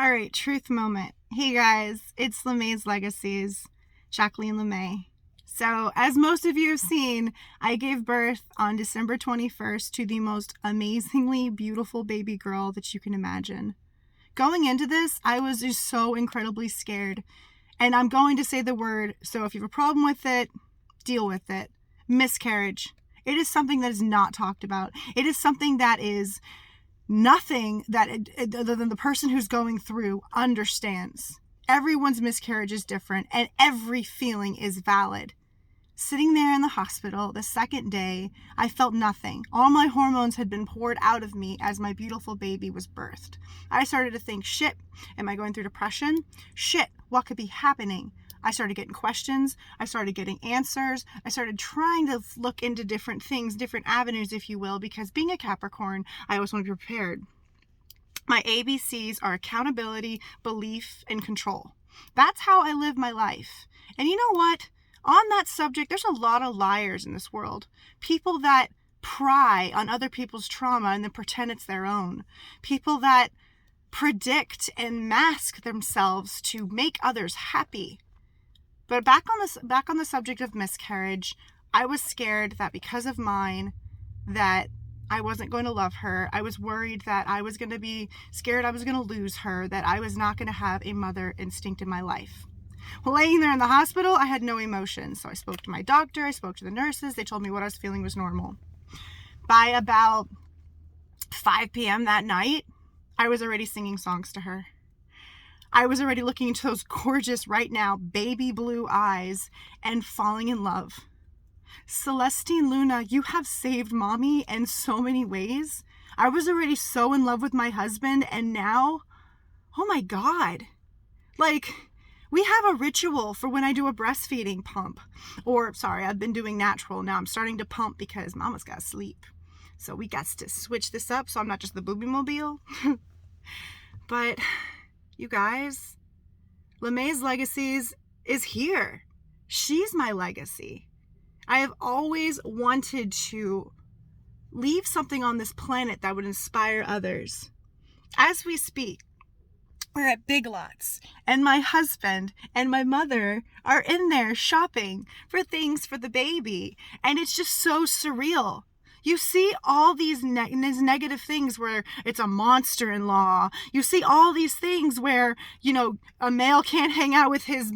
All right, truth moment. Hey guys, it's LeMay's Legacies, Jacqueline LeMay. So, as most of you have seen, I gave birth on December 21st to the most amazingly beautiful baby girl that you can imagine. Going into this, I was just so incredibly scared. And I'm going to say the word, so if you have a problem with it, deal with it. Miscarriage. It is something that is not talked about. It is something that is nothing that other than the person who's going through understands. Everyone's miscarriage is different and every feeling is valid. Sitting there in the hospital the second day, I felt nothing. All my hormones had been poured out of me as my beautiful baby was birthed. I started to think, shit, am I going through depression? Shit, what could be happening? I started getting questions. I started getting answers. I started trying to look into different things, different avenues, if you will, because being a Capricorn, I always want to be prepared. My ABCs are accountability, belief, and control. That's how I live my life. And you know what? On that subject, there's a lot of liars in this world. People that pry on other people's trauma and then pretend it's their own. People that predict and mask themselves to make others happy. But back on the subject of miscarriage, I was scared that because of mine, that I wasn't going to love her. I was worried that I was going to be scared I was going to lose her, that I was not going to have a mother instinct in my life. Well, laying there in the hospital, I had no emotions. So I spoke to my doctor, I spoke to the nurses. They told me what I was feeling was normal. By about 5 p.m. that night, I was already singing songs to her. I was already looking into those gorgeous, right now, baby blue eyes and falling in love. Celestine Luna, you have saved mommy in so many ways. I was already so in love with my husband, and now, oh my God. Like, we have a ritual for when I do a breastfeeding pump. Or, sorry, I've been doing natural. Now I'm starting to pump because mama's got to sleep. So we got to switch this up so I'm not just the booby mobile. But you guys, LeMay's Legacies is here. She's my legacy. I have always wanted to leave something on this planet that would inspire others. As we speak, we're at Big Lots, and my husband and my mother are in there shopping for things for the baby, and it's just so surreal. You see all these negative things where it's a monster-in-law. You see all these things where, a male can't hang out with his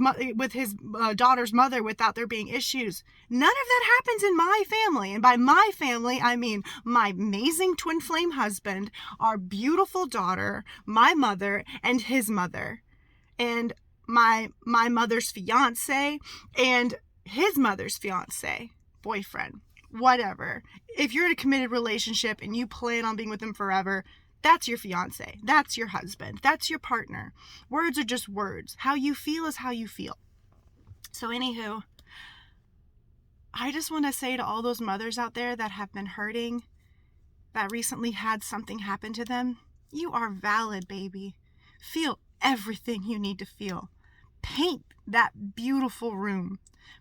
daughter's mother without there being issues. None of that happens in my family. And by my family, I mean my amazing twin flame husband, our beautiful daughter, my mother, and his mother, and my mother's fiance, and his mother's fiance, boyfriend. Whatever. If you're in a committed relationship and you plan on being with them forever, that's your fiance. That's your husband. That's your partner. Words are just words. How you feel is how you feel. So anywho, I just want to say to all those mothers out there that have been hurting, that recently had something happen to them, you are valid, baby. Feel everything you need to feel. Paint that beautiful room.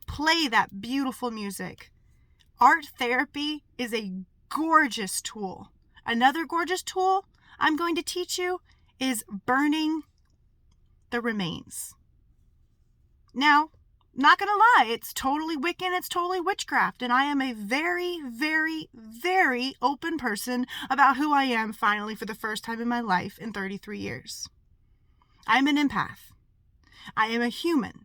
Play that beautiful music. Art therapy is a gorgeous tool. Another gorgeous tool I'm going to teach you is burning the remains. Now, not going to lie, it's totally Wiccan, it's totally witchcraft, and I am a very, very, very open person about who I am finally for the first time in my life in 33 years. I'm an empath. I am a human,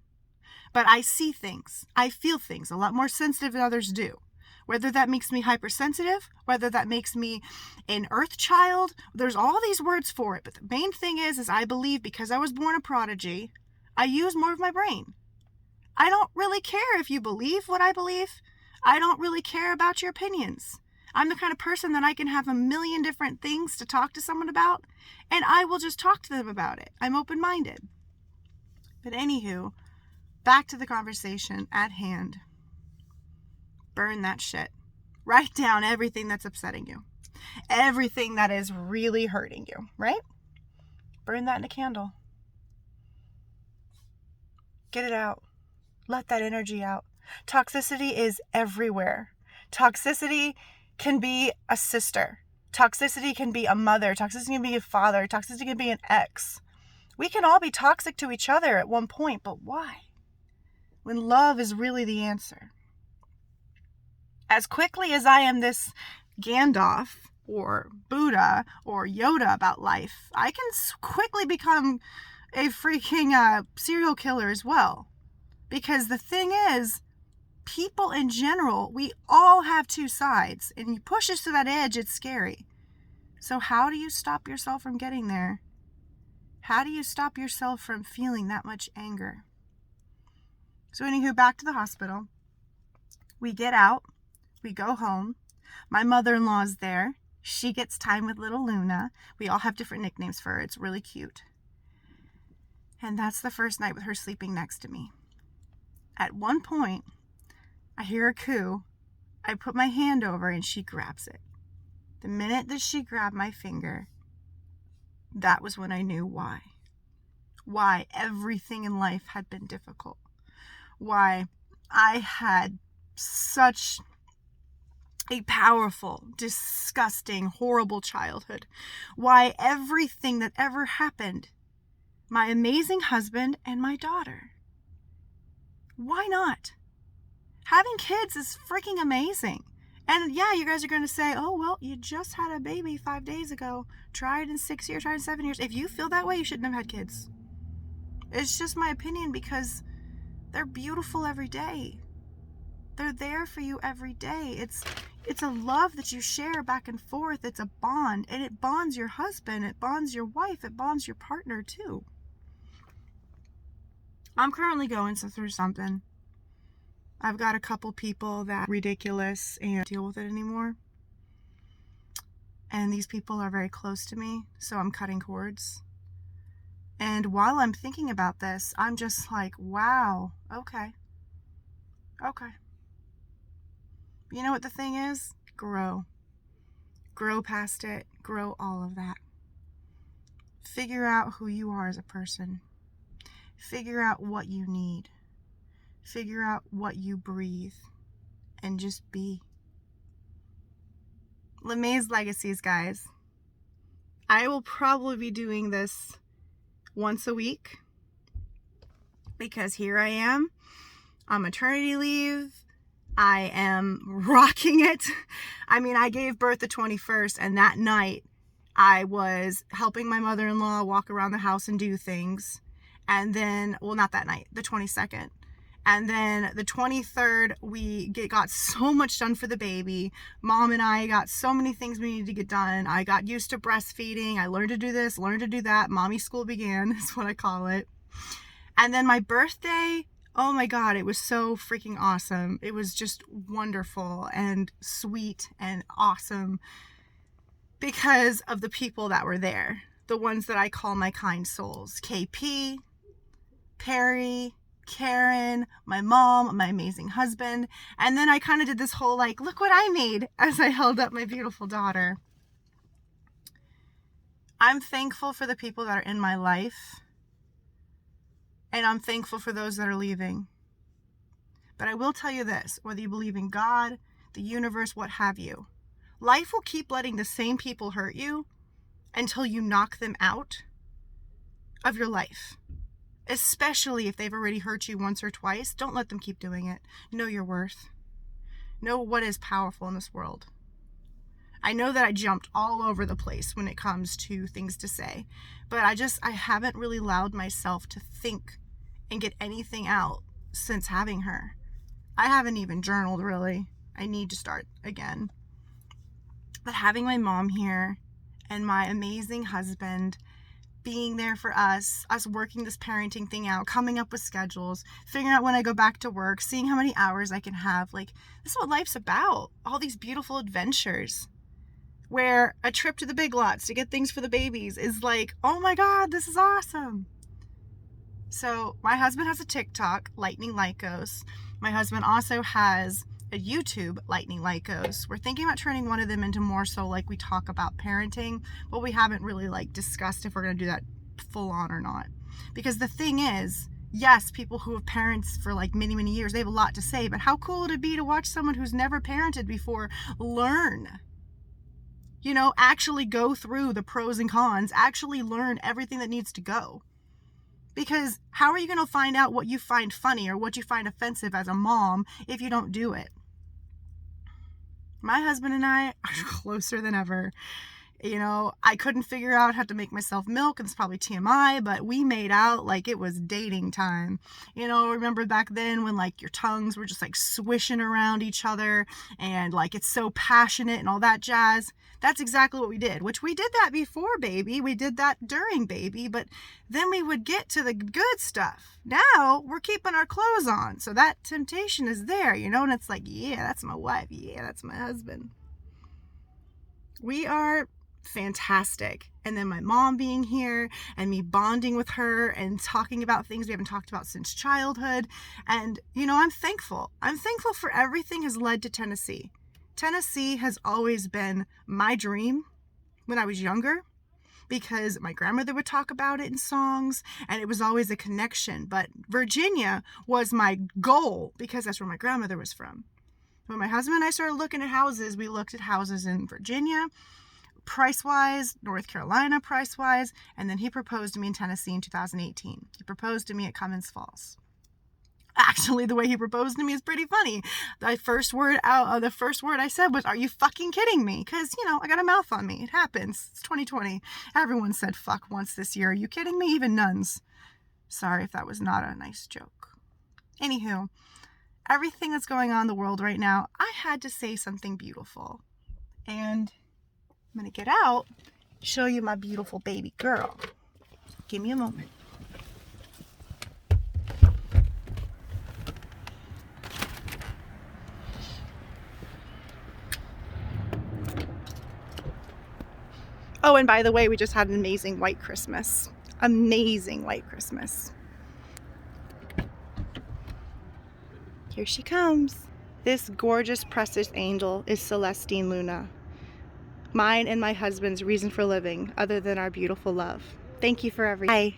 but I see things, I feel things a lot more sensitive than others do. Whether that makes me hypersensitive, whether that makes me an earth child, there's all these words for it. But the main thing is I believe because I was born a prodigy, I use more of my brain. I don't really care if you believe what I believe. I don't really care about your opinions. I'm the kind of person that I can have a million different things to talk to someone about, and I will just talk to them about it. I'm open-minded. But anywho, back to the conversation at hand. Burn that shit. Write down everything that's upsetting you. Everything that is really hurting you, right? Burn that in a candle. Get it out. Let that energy out. Toxicity is everywhere. Toxicity can be a sister. Toxicity can be a mother. Toxicity can be a father. Toxicity can be an ex. We can all be toxic to each other at one point, but why? When love is really the answer. As quickly as I am this Gandalf or Buddha or Yoda about life, I can quickly become a freaking serial killer as well. Because the thing is, people in general, we all have two sides. And you push us to that edge, it's scary. So how do you stop yourself from getting there? How do you stop yourself from feeling that much anger? So anywho, back to the hospital. We get out. We go home. My mother-in-law's there. She gets time with little Luna. We all have different nicknames for her. It's really cute. And that's the first night with her sleeping next to me. At one point, I hear a coo. I put my hand over and she grabs it. The minute that she grabbed my finger, that was when I knew why. Why everything in life had been difficult. Why I had such a powerful, disgusting, horrible childhood. Why everything that ever happened, my amazing husband and my daughter. Why not? Having kids is freaking amazing. And yeah, you guys are going to say, oh, well, you just had a baby 5 days ago. Try it in 6 years, try it in 7 years. If you feel that way, you shouldn't have had kids. It's just my opinion because they're beautiful every day. They're there for you every day. It's a love that you share back and forth. It's a bond. And it bonds your husband. It bonds your wife. It bonds your partner too. I'm currently going through something. I've got a couple people that are ridiculous and deal with it anymore. And these people are very close to me, so I'm cutting cords. And while I'm thinking about this, I'm just like, wow, okay. You know what the thing is? Grow. Grow past it. Grow all of that. Figure out who you are as a person. Figure out what you need. Figure out what you breathe. And just be. LeMay's Legacies, guys. I will probably be doing this once a week. Because here I am on maternity leave. I am rocking it. I mean, I gave birth the 21st, and that night I was helping my mother-in-law walk around the house and do things. And then, well, not that night, the 22nd. And then the 23rd, we got so much done for the baby. Mom and I got so many things we needed to get done. I got used to breastfeeding. I learned to do this, learned to do that. Mommy school began, is what I call it. And then my birthday, oh my God, it was so freaking awesome. It was just wonderful and sweet and awesome because of the people that were there. The ones that I call my kind souls. KP, Perry, Karen, my mom, my amazing husband. And then I kind of did this whole like, look what I made as I held up my beautiful daughter. I'm thankful for the people that are in my life. And I'm thankful for those that are leaving. But I will tell you this, whether you believe in God, the universe, what have you, life will keep letting the same people hurt you until you knock them out of your life. Especially if they've already hurt you once or twice. Don't let them keep doing it. Know your worth. Know what is powerful in this world. I know that I jumped all over the place when it comes to things to say, but I haven't really allowed myself to think and get anything out since having her. I haven't even journaled really. I need to start again. But having my mom here and my amazing husband being there for us working this parenting thing out, coming up with schedules, figuring out when I go back to work, seeing how many hours I can have. Like, this is what life's about. All these beautiful adventures where a trip to the Big Lots to get things for the babies is like, oh my God, this is awesome. So my husband has a TikTok, Lightning Lycos. My husband also has a YouTube, Lightning Lycos. We're thinking about turning one of them into more so like we talk about parenting, but we haven't really like discussed if we're going to do that full on or not. Because the thing is, yes, people who have parents for like many, many years, they have a lot to say, but how cool would it be to watch someone who's never parented before learn? You know, actually go through the pros and cons, actually learn everything that needs to go. Because how are you going to find out what you find funny or what you find offensive as a mom if you don't do it? My husband and I are closer than ever. You know, I couldn't figure out how to make myself milk, and it's probably TMI, but we made out like it was dating time. You know, remember back then when like your tongues were just like swishing around each other and like it's so passionate and all that jazz? That's exactly what we did, which we did that before baby. We did that during baby, but then we would get to the good stuff. Now we're keeping our clothes on. So that temptation is there, you know, and it's like, yeah, that's my wife. Yeah, that's my husband. We are fantastic. And then my mom being here and me bonding with her and talking about things we haven't talked about since childhood. And, you know, I'm thankful. I'm thankful for everything has led to Tennessee. Tennessee has always been my dream when I was younger, because my grandmother would talk about it in songs and it was always a connection. But Virginia was my goal because that's where my grandmother was from. When my husband and I started looking at houses, we looked at houses in Virginia, price-wise, North Carolina price-wise, and then he proposed to me in Tennessee in 2018. He proposed to me at Cummins Falls. Actually, the way he proposed to me is pretty funny. The first word I said was, "Are you fucking kidding me?" Because, you know, I got a mouth on me. It happens. It's 2020. Everyone said fuck once this year. Are you kidding me? Even nuns. Sorry if that was not a nice joke. Anywho, everything that's going on in the world right now, I had to say something beautiful. And I'm going to get out, show you my beautiful baby girl. Give me a moment. Oh, and by the way, we just had an amazing white Christmas. Amazing white Christmas. Here she comes. This gorgeous precious angel is Celestine Luna. Mine and my husband's reason for living, other than our beautiful love. Thank you for everything. Bye.